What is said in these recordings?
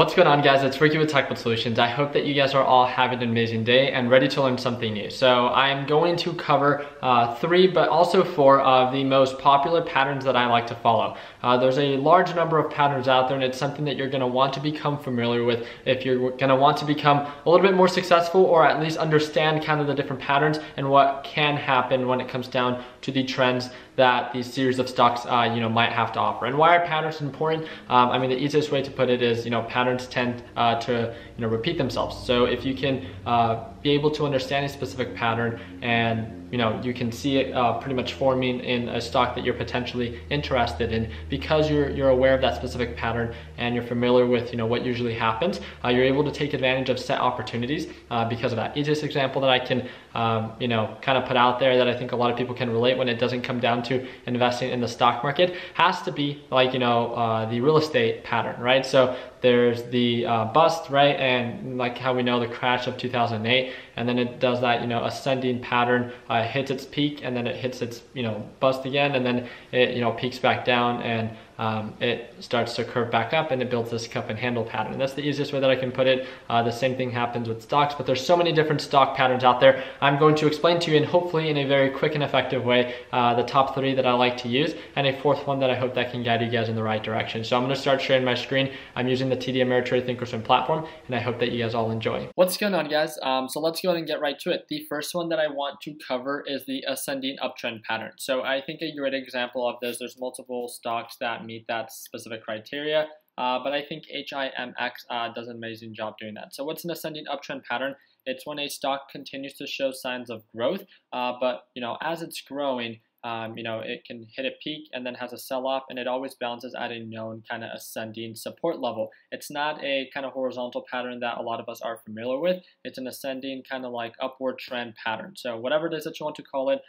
What's going on, guys? It's Ricky with Technical Solutions. I hope that you guys are all having an amazing day and ready to learn something new. So I'm going to cover 3 but also 4 of the most popular patterns that I like to follow. There's a large number of patterns out there, and it's something that you're going to want to become familiar with if you're going to want to become a little bit more successful, or at least understand kind of the different patterns and what can happen when it comes down to the trends that these series of stocks might have to offer. And why are patterns important? I mean, the easiest way to put it is, patterns tend to repeat themselves. So if you can be able to understand a specific pattern, and you can see it pretty much forming in a stock that you're potentially interested in, because you're aware of that specific pattern and you're familiar with what usually happens, you're able to take advantage of set opportunities because of that. Easiest example that I can kind of put out there that I think a lot of people can relate when it doesn't come down to investing in the stock market has to be like the real estate pattern, right? So there's the bust, right? And like how we know the crash of 2008, and then it does that ascending pattern, hits its peak, and then it hits its bust again, and then it peaks back down, and it starts to curve back up, and it builds this cup and handle pattern. And that's the easiest way that I can put it. The same thing happens with stocks, but there's so many different stock patterns out there. I'm going to explain to you, and hopefully in a very quick and effective way, the top 3 that I like to use, and a 4th one that I hope that can guide you guys in the right direction. So I'm going to start sharing my screen. I'm using the TD Ameritrade Thinkorswim platform, and I hope that you guys all enjoy. What's going on, guys? So let's go ahead and get right to it. The first one that I want to cover is the ascending uptrend pattern. So I think a great example of this, there's multiple stocks that meet that specific criteria, but I think HIMX does an amazing job doing that. So what's an ascending uptrend pattern? It's when a stock continues to show signs of growth, but as it's growing, it can hit a peak and then has a sell-off, and it always bounces at a known kind of ascending support level. It's not a kind of horizontal pattern that a lot of us are familiar with. It's an ascending kind of like upward trend pattern. So whatever it is that you want to call it,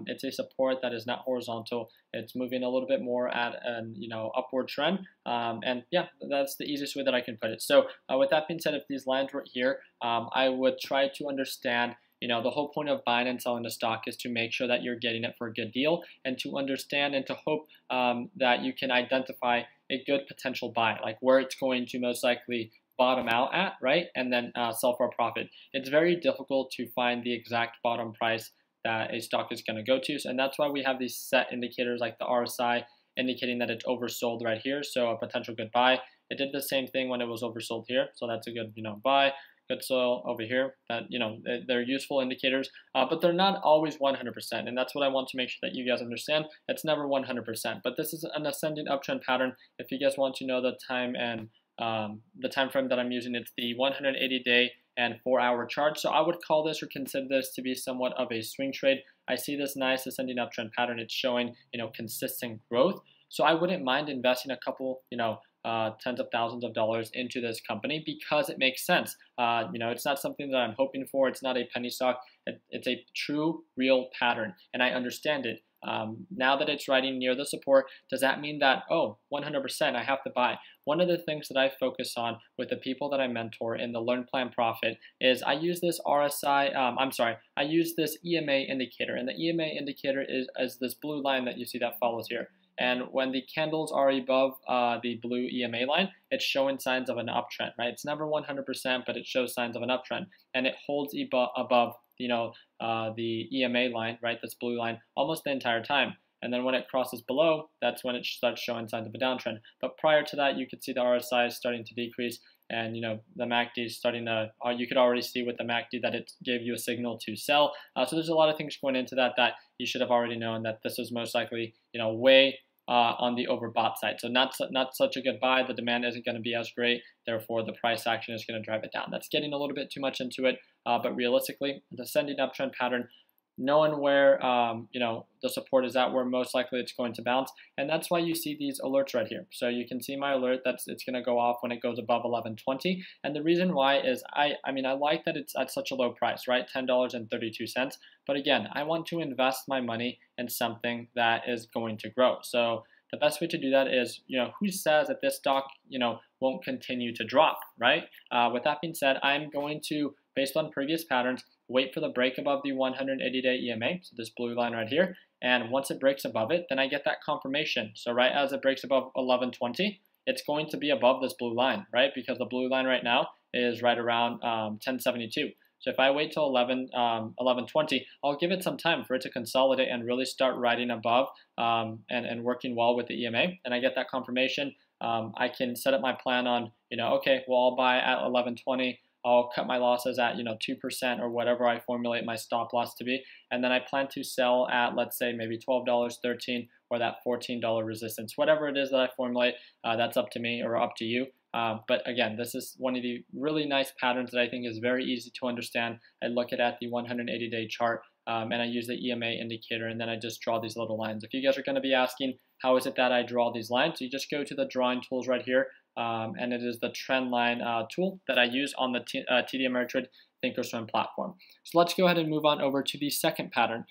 it's a support that is not horizontal. It's moving a little bit more at an upward trend, and yeah, that's the easiest way that I can put it. So with that being said, if these lines were here, I would try to understand. The whole point of buying and selling a stock is to make sure that you're getting it for a good deal, and to understand and to hope that you can identify a good potential buy, like where it's going to most likely bottom out at, right? And then sell for a profit. It's very difficult to find the exact bottom price that a stock is going to go to, and that's why we have these set indicators like the RSI indicating that it's oversold right here, so a potential good buy. It did the same thing when it was oversold here, so that's a good buy. Good soil over here, that they're useful indicators, but they're not always 100%, and that's what I want to make sure that you guys understand. It's never 100%, but this is an ascending uptrend pattern. If you guys want to know the time and the time frame that I'm using, it's the 180-day and 4-hour chart. So I would call this, or consider this, to be somewhat of a swing trade. I see this nice ascending uptrend pattern. It's showing consistent growth, so I wouldn't mind investing a couple tens of thousands of dollars into this company, because it makes sense. It's not something that I'm hoping for. It's not a penny stock. It's a true, real pattern, and I understand it. Now that it's riding near the support, does that mean that, 100% I have to buy? One of the things that I focus on with the people that I mentor in the Learn, Plan, Profit is I use this I use this EMA indicator, and the EMA indicator is this blue line that you see that follows here. And when the candles are above the blue EMA line, it's showing signs of an uptrend, right? It's never 100%, but it shows signs of an uptrend, and it holds above the EMA line, right? This blue line, almost the entire time. And then when it crosses below, that's when it starts showing signs of a downtrend. But prior to that, you could see the RSI is starting to decrease, and the MACD is starting to, you could already see with the MACD that it gave you a signal to sell. So there's a lot of things going into that you should have already known, that this was most likely way on the overbought side. So not such a good buy. The demand isn't going to be as great. Therefore, the price action is going to drive it down. That's getting a little bit too much into it. But realistically, the ascending uptrend pattern, knowing where the support is at, where most likely it's going to bounce, and that's why you see these alerts right here. So you can see my alert that it's going to go off when it goes above 11.20, and the reason why is I like that it's at such a low price, right? $10.32. But again, I want to invest my money in something that is going to grow. So the best way to do that is, who says that this stock, won't continue to drop, right? With that being said, I'm going to, based on previous patterns, wait for the break above the 180-day EMA, so this blue line right here, and once it breaks above it, then I get that confirmation. So right as it breaks above 11.20, it's going to be above this blue line, right? Because the blue line right now is right around 1072. So if I wait till 11:20, I'll give it some time for it to consolidate and really start riding above and working well with the EMA. And I get that confirmation. I can set up my plan on, okay, well, I'll buy at 11:20. I'll cut my losses at 2% or whatever I formulate my stop loss to be, and then I plan to sell at, let's say, maybe $12, $13, or that $14 resistance, whatever it is that I formulate. That's up to me or up to you. But again, this is one of the really nice patterns that I think is very easy to understand. I look at the 180-day chart, and I use the EMA indicator, and then I just draw these little lines. If you guys are going to be asking, how is it that I draw these lines? So you just go to the drawing tools right here, and it is the trend line tool that I use on the TD Ameritrade Thinkorswim platform. So let's go ahead and move on over to the second pattern.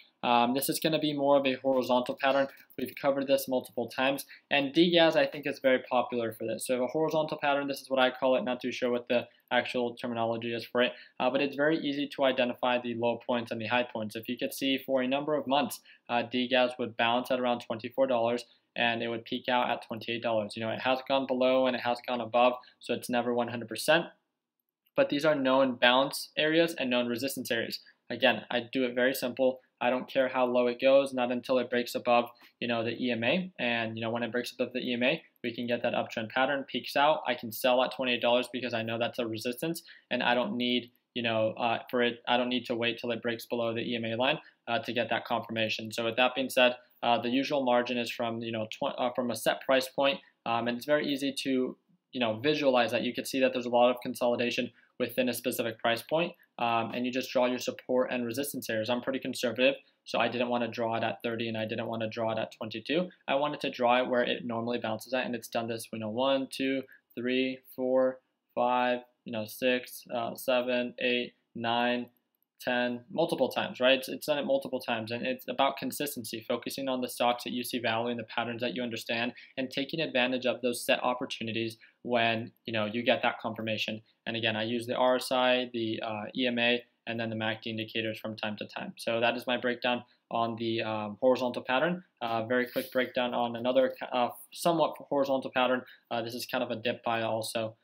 This is going to be more of a horizontal pattern. We've covered this multiple times, and DGAS I think is very popular for this. So a horizontal pattern, this is what I call it, not too sure what the actual terminology is for it, but it's very easy to identify the low points and the high points. If you could see for a number of months, DGAS would bounce at around $24, and it would peak out at $28. It has gone below and it has gone above, so it's never 100%. But these are known bounce areas and known resistance areas. Again, I do it very simple. I don't care how low it goes, not until it breaks above, the EMA. And, when it breaks above the EMA, we can get that uptrend pattern, peaks out. I can sell at $28 because I know that's a resistance, and I don't need, I don't need to wait till it breaks below the EMA line to get that confirmation. So with that being said, the usual margin is from, from a set price point, and it's very easy to, visualize that. You can see that there's a lot of consolidation within a specific price point, and you just draw your support and resistance areas. I'm pretty conservative, so I didn't want to draw it at 30 and I didn't want to draw it at 22. I wanted to draw it where it normally bounces at, and it's done this, 1, 2, 3, 4, 5, 6, 7, 8, 9, 10, multiple times, right? It's done it multiple times, and it's about consistency, focusing on the stocks that you see value in, the patterns that you understand, and taking advantage of those set opportunities when you get that confirmation. And again, I use the RSI, the EMA, and then the MACD indicators from time to time. So that is my breakdown on the horizontal pattern. Very quick breakdown on another somewhat horizontal pattern. This is kind of a dip buy also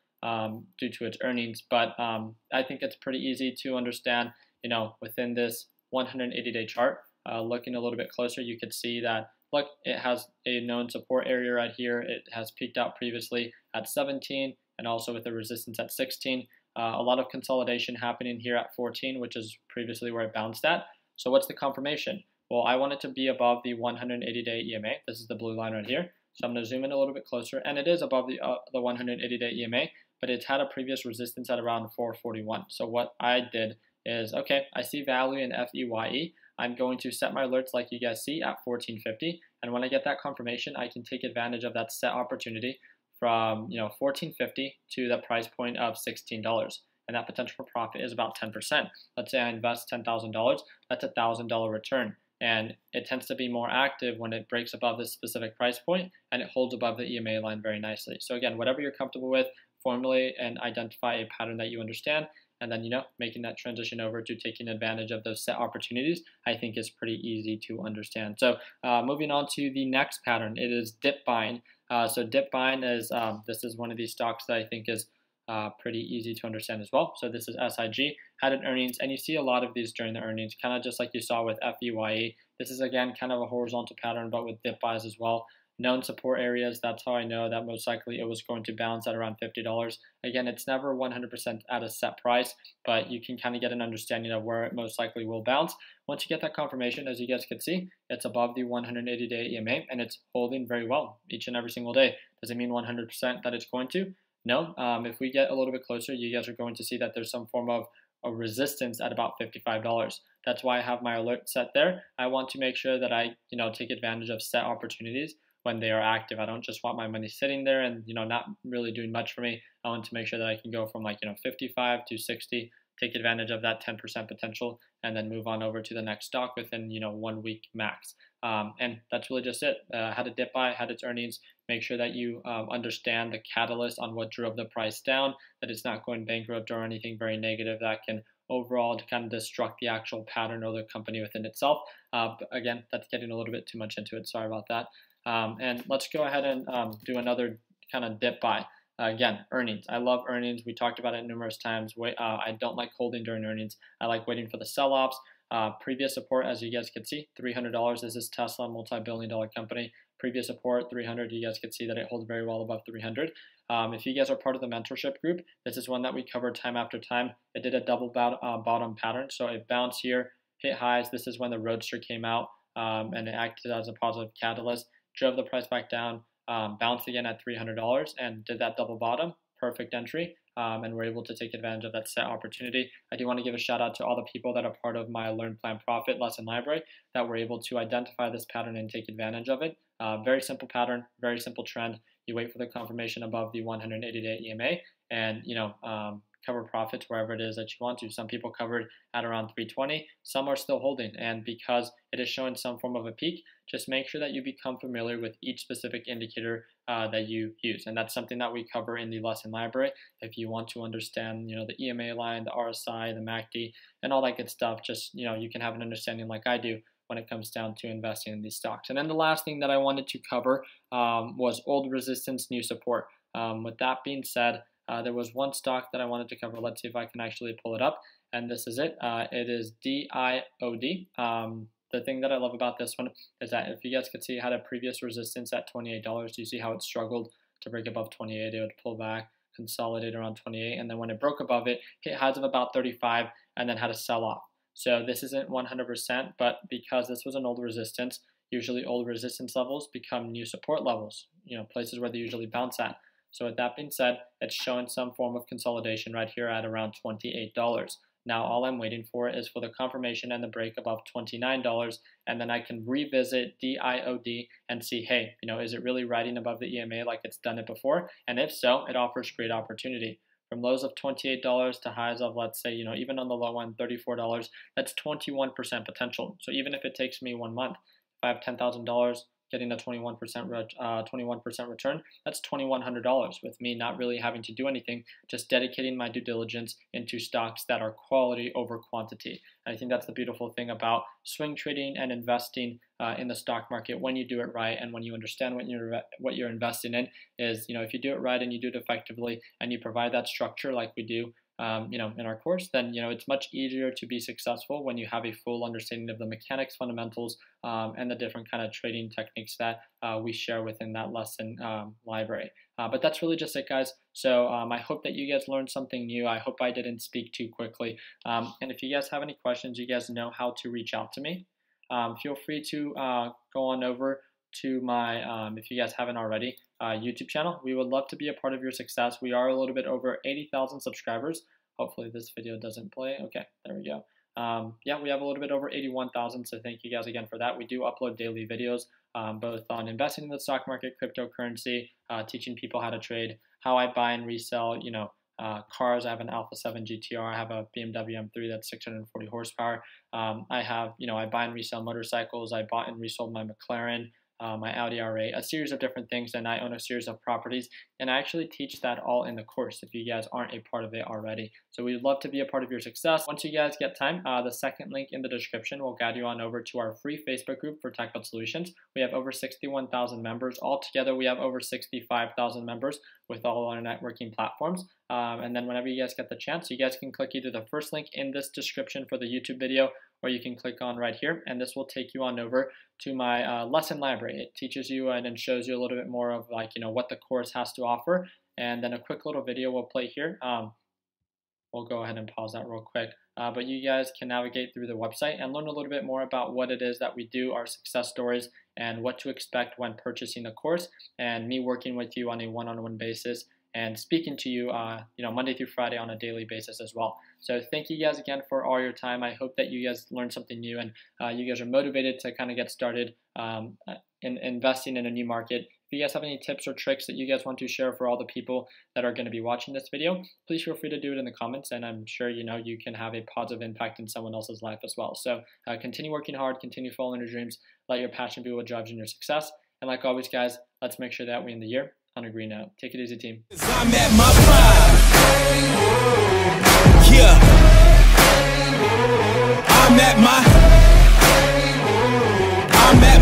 due to its earnings, but I think it's pretty easy to understand. Within this 180-day chart, looking a little bit closer, you could see that, look, it has a known support area right here. It has peaked out previously at 17 and also with a resistance at 16. A lot of consolidation happening here at 14, which is previously where it bounced at. So what's the confirmation? Well, I want it to be above the 180-day EMA. This is the blue line right here. So I'm going to zoom in a little bit closer, and it is above the 180-day EMA, but it's had a previous resistance at around 441. So what I did is, okay, I see value in FEYE. I'm going to set my alerts like you guys see at 1450, and when I get that confirmation, I can take advantage of that set opportunity from 1450 to the price point of $16, and that potential for profit is about 10%. Let's say I invest $10,000, that's a $1,000 return, and it tends to be more active when it breaks above this specific price point and it holds above the EMA line very nicely. So again, whatever you're comfortable with, formulate and identify a pattern that you understand, and then, making that transition over to taking advantage of those set opportunities, I think is pretty easy to understand. So moving on to the next pattern, it is dip buying. So dip buying is, this is one of these stocks that I think is pretty easy to understand as well. So this is SIG, had an earnings, and you see a lot of these during the earnings, kind of just like you saw with FEYE. This is, again, kind of a horizontal pattern, but with dip buys as well. Known support areas, that's how I know that most likely it was going to bounce at around $50. Again, it's never 100% at a set price, but you can kind of get an understanding of where it most likely will bounce. Once you get that confirmation, as you guys can see, it's above the 180-day EMA, and it's holding very well each and every single day. Does it mean 100% that it's going to? No. If we get a little bit closer, you guys are going to see that there's some form of a resistance at about $55. That's why I have my alert set there. I want to make sure that I, take advantage of set opportunities when they are active. I don't just want my money sitting there and not really doing much for me. I want to make sure that I can go from 55 to 60, take advantage of that 10% potential, and then move on over to the next stock within 1 week max. And that's really just it. Had a dip buy, had its earnings. Make sure that you understand the catalyst on what drove the price down, that it's not going bankrupt or anything very negative that can overall to kind of destruct the actual pattern or the company within itself. But again, that's getting a little bit too much into it. Sorry about that. And let's go ahead and do another kind of dip by. Again, earnings. I love earnings. We talked about it numerous times. I don't like holding during earnings. I like waiting for the sell-offs. Previous support, as you guys can see, $300. This is Tesla, multi-billion-dollar company. Previous support, 300. You guys can see that it holds very well above 300. If you guys are part of the mentorship group, this is one that we cover time after time. It did a double bottom pattern, so it bounced here, hit highs. This is when the Roadster came out, and it acted as a positive catalyst, drove the price back down, bounced again at $300, and did that double bottom. Perfect entry, and we're able to take advantage of that set opportunity. I do want to give a shout out to all the people that are part of my Learn, Plan, Profit lesson library that were able to identify this pattern and take advantage of it. Very simple pattern, very simple trend. You wait for the confirmation above the 180-day EMA, and cover profits wherever it is that you want to. Some people covered at around 320. Some are still holding, and because it is showing some form of a peak, just make sure that you become familiar with each specific indicator that you use, and that's something that we cover in the lesson library. If you want to understand, the EMA line, the RSI, the MACD, and all that good stuff, just you can have an understanding like I do when it comes down to investing in these stocks. And then the last thing that I wanted to cover was old resistance, new support. With that being said, there was one stock that I wanted to cover. Let's see if I can actually pull it up. And this is it. It is DIOD. The thing that I love about this one is that if you guys could see, it had a previous resistance at $28. You see how it struggled to break above 28. It would pull back, consolidate around 28. And then when it broke above it, hit highs of about 35 and then had a sell-off. So this isn't 100%, but because this was an old resistance, usually old resistance levels become new support levels, places where they usually bounce at. So with that being said, it's showing some form of consolidation right here at around $28. Now all I'm waiting for is for the confirmation and the break above $29, and then I can revisit DIOD and see, hey, is it really riding above the EMA like it's done it before? And if so, it offers great opportunity. From lows of $28 to highs of, let's say, even on the low end, $34, that's 21% potential. So even if it takes me 1 month, if I have $10,000, getting a 21% return, that's $2,100 with me not really having to do anything, just dedicating my due diligence into stocks that are quality over quantity. And I think that's the beautiful thing about swing trading and investing in the stock market when you do it right and when you understand what you're investing in is, if you do it right and you do it effectively and you provide that structure like we do, in our course, then, it's much easier to be successful when you have a full understanding of the mechanics, fundamentals, and the different kind of trading techniques that we share within that lesson library. But that's really just it, guys. So I hope that you guys learned something new. I hope I didn't speak too quickly. And if you guys have any questions, you guys know how to reach out to me. Feel free to go on over to my, if you guys haven't already, YouTube channel. We would love to be a part of your success. We are a little bit over 80,000 subscribers. Hopefully this video doesn't play. Okay, there we go. Yeah, we have a little bit over 81,000, so thank you guys again for that. We do upload daily videos, both on investing in the stock market, cryptocurrency, teaching people how to trade, how I buy and resell, cars. I have an Alpha 7 GTR. I have a BMW M3 that's 640 horsepower. I have, I buy and resell motorcycles. I bought and resold my McLaren, my Audi R8, a series of different things, and I own a series of properties, and I actually teach that all in the course if you guys aren't a part of it already. So we'd love to be a part of your success. Once you guys get time, the second link in the description will guide you on over to our free Facebook group for Tech Bud Solutions. We have over 61,000 members. Altogether, we have over 65,000 members with all our networking platforms. And then whenever you guys get the chance, you guys can click either the first link in this description for the YouTube video, or you can click on right here, and this will take you on over to my lesson library. It teaches you and shows you a little bit more of what the course has to offer, and then a quick little video will play here. We'll go ahead and pause that real quick. But you guys can navigate through the website and learn a little bit more about what it is that we do, our success stories, and what to expect when purchasing the course, and me working with you on a one-on-one basis and speaking to you, Monday through Friday on a daily basis as well. So thank you guys again for all your time. I hope that you guys learned something new and you guys are motivated to kind of get started in investing in a new market. If you guys have any tips or tricks that you guys want to share for all the people that are going to be watching this video, please feel free to do it in the comments, and I'm sure you can have a positive impact in someone else's life as well. So continue working hard, continue following your dreams, let your passion be what drives in your success, and like always, guys, let's make sure that we end the year on a green note. Take it easy, team. I'm at my prime. Yeah. I'm at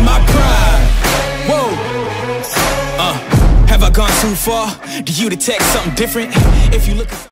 my prime. Whoa. Have I gone too far? Do you detect something different? If you look